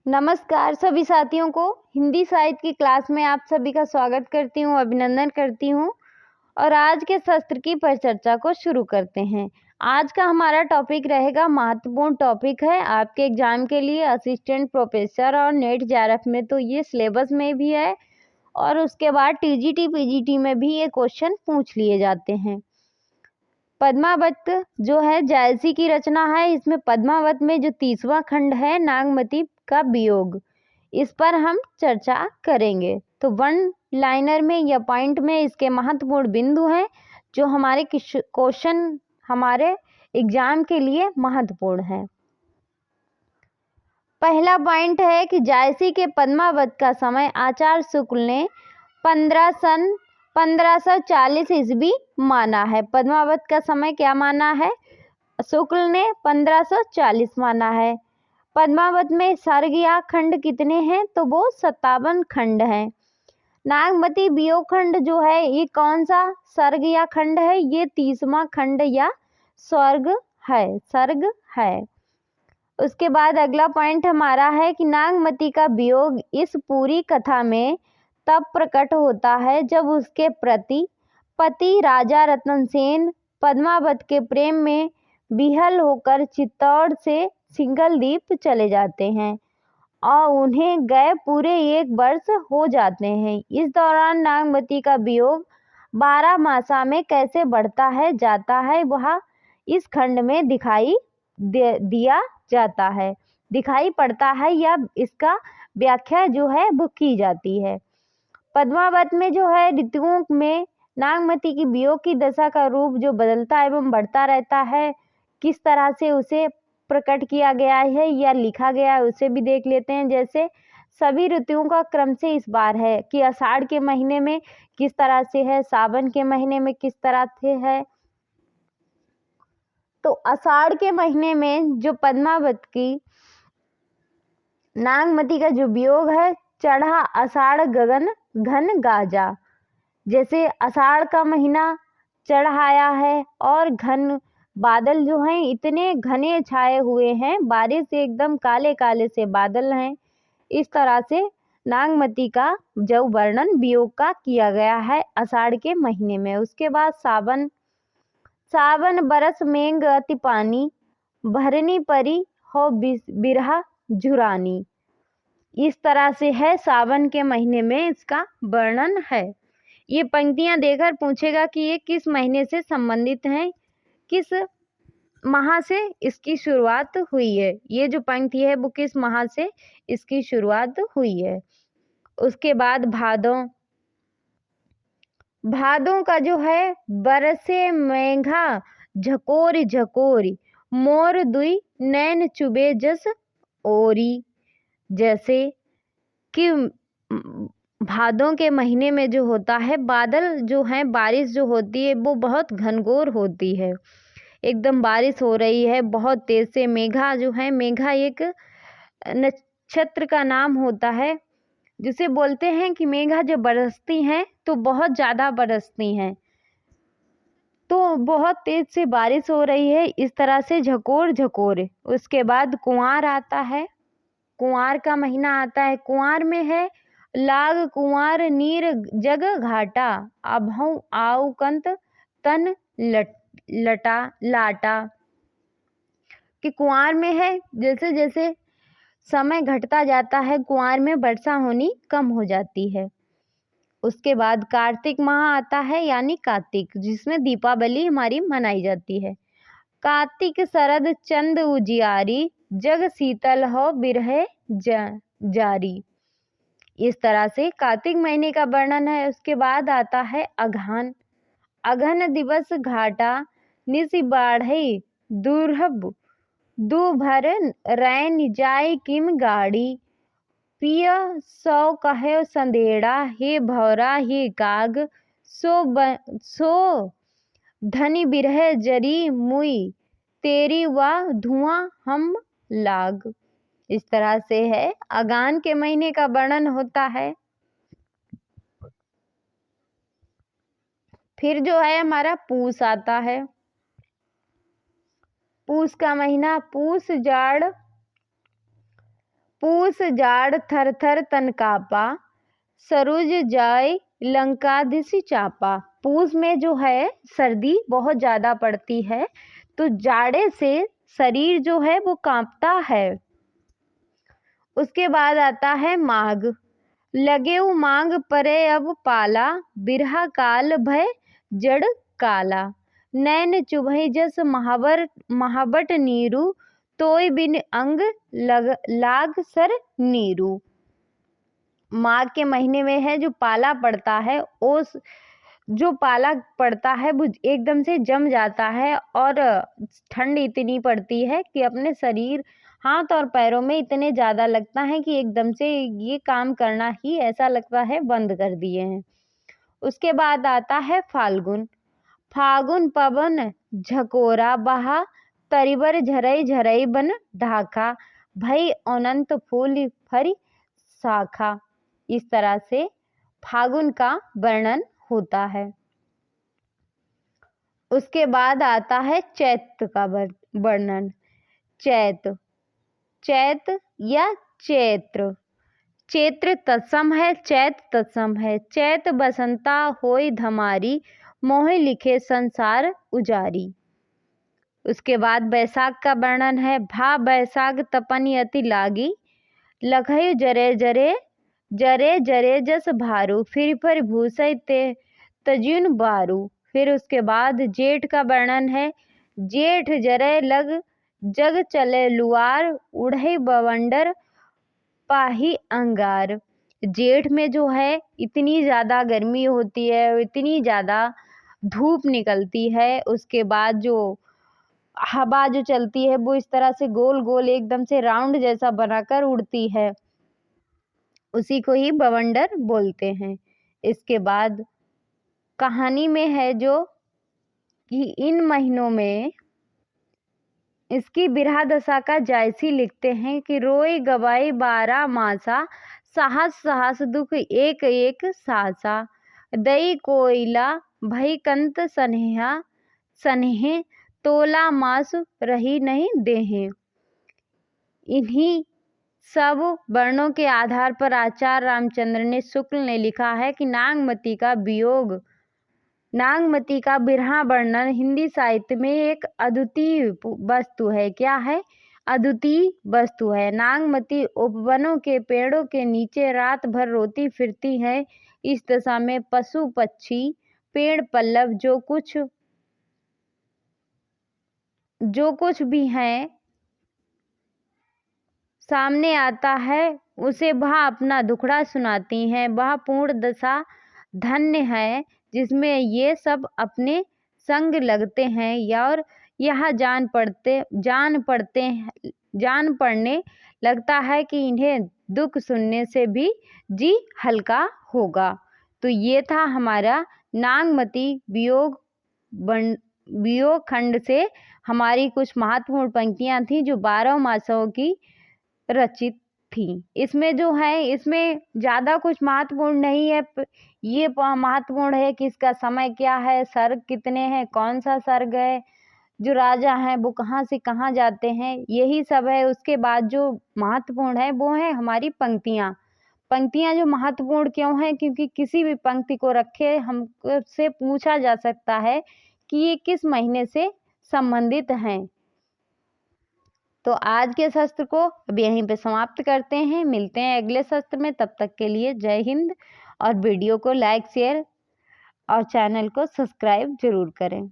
नमस्कार सभी साथियों को। हिंदी साहित्य की क्लास में आप सभी का स्वागत करती हूँ, अभिनंदन करती हूँ। और आज के सत्र की परिचर्चा को शुरू करते हैं। आज का हमारा टॉपिक रहेगा, महत्वपूर्ण टॉपिक है आपके एग्जाम के लिए, असिस्टेंट प्रोफेसर और नेट जेआरएफ में तो ये सिलेबस में भी है और उसके बाद टीजीटी पीजीटी में भी ये क्वेश्चन पूछ लिए जाते हैं। पद्मावत जो है जायसी की रचना है। इसमें पद्मावत में जो 30वां खंड है, नागमती का वियोग, इस पर हम चर्चा करेंगे। तो वन लाइनर में या पॉइंट में इसके महत्वपूर्ण बिंदु हैं जो हमारे क्वेश्चन हमारे एग्जाम के लिए महत्वपूर्ण है। पहला पॉइंट है कि जायसी के पद्मावत का समय आचार्य शुक्ल ने 1540 ईस्वी माना है। पद्मावत का समय क्या माना है? शुक्ल ने 1540 माना है। पद्मावत में सर्ग या खंड कितने हैं? तो वो 57 खंड हैं। नागमती वियोग खंड जो है ये कौन सा सर्ग या खंड है? ये 30वां खंड या सर्ग है। उसके बाद अगला पॉइंट हमारा है कि नागमती का वियोग इस पूरी कथा में तब प्रकट होता है जब उसके पति राजा रतनसेन पद्मावत के प्रेम में विह्वल होकर चित्तौड़ से सिंघलदीप चले जाते हैं और उन्हें गए पूरे 1 वर्ष हो जाते हैं। इस दौरान नागमती का वियोग 12 मासा में कैसे बढ़ता है जाता है, वह इस खंड में दिखाई पड़ता है या इसका व्याख्या जो है वो की जाती है। पद्मावत में जो है ऋतुओं में नागमती की वियोग की दशा का रूप जो बदलता एवं बढ़ता रहता है, किस तरह से उसे प्रकट किया गया है या लिखा गया है उसे भी देख लेते हैं। जैसे सभी ऋतुओं का क्रम से इस बार है कि आषाढ़ के महीने में किस तरह से है, सावन के महीने में किस तरह से है। तो आषाढ़ के महीने में जो पद्मावत की नागमती का जो वियोग है, चढ़ा आषाढ़ गगन घन गाजा। जैसे आषाढ़ का महीना चढ़ाया है और घन बादल जो हैं इतने घने छाए हुए हैं, बारिश से एकदम काले काले से बादल हैं। इस तरह से नागमती का जो वर्णन वियोग का किया गया है आषाढ़ के महीने में। उसके बाद सावन बरस मेघ अति पानी, भरनी परी हो बिरहा झुरानी। इस तरह से है सावन के महीने में इसका वर्णन है। ये पंक्तियां देकर पूछेगा कि ये किस महीने से संबंधित हैं, किस माह से इसकी शुरुआत हुई है। ये जो पंक्ति है वो किस माह से इसकी शुरुआत हुई है। उसके बाद भादों का जो है, बरसे मेघा झकोरी झकोरी, मोर दुई नैन चुबे जस ओरी। जैसे कि भादों के महीने में जो होता है, बादल जो है, बारिश जो होती है वो बहुत घनघोर होती है, एकदम बारिश हो रही है बहुत तेज से। मेघा जो है, मेघा एक नक्षत्र का नाम होता है जिसे बोलते हैं कि मेघा जब बरसती हैं तो बहुत ज़्यादा बरसती हैं, तो बहुत तेज से बारिश हो रही है, इस तरह से झकोर झकोर। उसके बाद कुंवार आता है, कुंवार का महीना आता है। कुंवार में है, लाग कुंवार नीर जग घाटा, अभौ आउ कंत तन लाटा। कि कुंवार में है, जैसे जैसे समय घटता जाता है कुंवार में वर्षा होनी कम हो जाती है। उसके बाद कार्तिक माह आता है, यानी कार्तिक, जिसमें दीपावली हमारी मनाई जाती है। कार्तिक शरद चंद उजियारी, जग शीतल हो बिरहे जारी। इस तरह से कार्तिक महीने का वर्णन है। उसके बाद आता है अघन। अघन दिवस घाटा, निसि बाढ़ई दुर्लभ, दू भर रैन जाय किम गाड़ी, पिय सौ कहे संधेड़ा, हे भौरा हे काग, सो धनी बिरह जरी मुई, तेरी वा धुआं हम लाग। इस तरह से है अगान के महीने का वर्णन होता है। फिर जो है हमारा पूस आता है। पूस का महीना, पूस जाड़ पूस जाड़ थर थर तन कापा, सरुज जाय लंका दिस चापा। पूस में जो है सर्दी बहुत ज़्यादा पड़ती है, तो जाड़े से शरीर जो है वो कांपता है। उसके बाद आता है माघ। लगे मांग परे अब पाला, बिरहा काल भय जड़ काला। नैन चुभई जस महाबट नीरू, तोय बिन अंग लाग सर नीरू। माघ के महीने में है जो पाला पड़ता है, ओस जो पाला पड़ता है वो एकदम से जम जाता है और ठंड इतनी पड़ती है कि अपने शरीर, हाथ और पैरों में इतने ज़्यादा लगता है कि एकदम से ये काम करना ही ऐसा लगता है बंद कर दिए हैं। उसके बाद आता है फाल्गुन। फागुन पवन झकोरा बहा, तरिबर झरई झरई बन ढाका। भई अनंत फूल फरी शाखा। इस तरह से फागुन का वर्णन होता है। उसके बाद आता है चैत्र का वर्णन। चैत या चैत्र। चैत्र तत्सम है, चैत तत्सम है। चैत बसंता होय धमारी, मोहि लिखे संसार उजारी। उसके बाद बैसाख का वर्णन है। भा बैसाख तपन यति लागी, लखई जरे जरे जरे जरे जस भारू। फिर भूसई ते तजुन बारू। फिर उसके बाद जेठ का वर्णन है। जेठ जरे लग जग चले लुआर, उड़ई बवंडर पाही अंगार। जेठ में जो है इतनी ज़्यादा गर्मी होती है, इतनी ज़्यादा धूप निकलती है। उसके बाद जो हवा जो चलती है वो इस तरह से गोल गोल एकदम से राउंड जैसा बनाकर उड़ती है, उसी को ही बवंडर बोलते हैं। इसके बाद कहानी में है जो कि इन महीनों में इसकी बिरहा दशा का जायसी लिखते हैं कि रोई गवाई 12 मासा, साहस साहस दुख एक एक सासा। दई कोयला भई कंत सनेहा, सनेह तोला मास रही नहीं देहे। इन्हीं सब वर्णों के आधार पर आचार्य रामचंद्र ने शुक्ल ने लिखा है कि नागमती का वियोग, नागमती का बिरहा वर्णन हिंदी साहित्य में एक अद्वितीय वस्तु है। क्या है? अद्वितीय वस्तु है। नागमती उपवनों के पेड़ों के नीचे रात भर रोती फिरती है। इस दशा में पशु पक्षी पेड़ पल्लव जो कुछ भी है सामने आता है उसे वह अपना दुखड़ा सुनाती हैं। वह पूर्ण दशा धन्य है जिसमें ये सब अपने संग लगते हैं और यह जान पड़ने लगता है कि इन्हें दुख सुनने से भी जी हल्का होगा। तो ये था हमारा नागमती वियोग खंड से हमारी कुछ महत्वपूर्ण पंक्तियां थी जो 12 मासों की रचित थी। इसमें जो है इसमें ज़्यादा कुछ महत्वपूर्ण नहीं है। ये महत्वपूर्ण है कि इसका समय क्या है, सर्ग कितने हैं, कौन सा सर्ग है, जो राजा हैं वो कहाँ से कहाँ जाते हैं, यही सब है। उसके बाद जो महत्वपूर्ण है वो है हमारी पंक्तियाँ। पंक्तियाँ जो महत्वपूर्ण क्यों हैं? क्योंकि किसी भी पंक्ति को रखे हमसे पूछा जा सकता है कि ये किस महीने से संबंधित हैं। तो आज के शस्त्र को अब यहीं पे समाप्त करते हैं। मिलते हैं अगले शस्त्र में, तब तक के लिए जय हिंद। और वीडियो को लाइक शेयर और चैनल को सब्सक्राइब जरूर करें।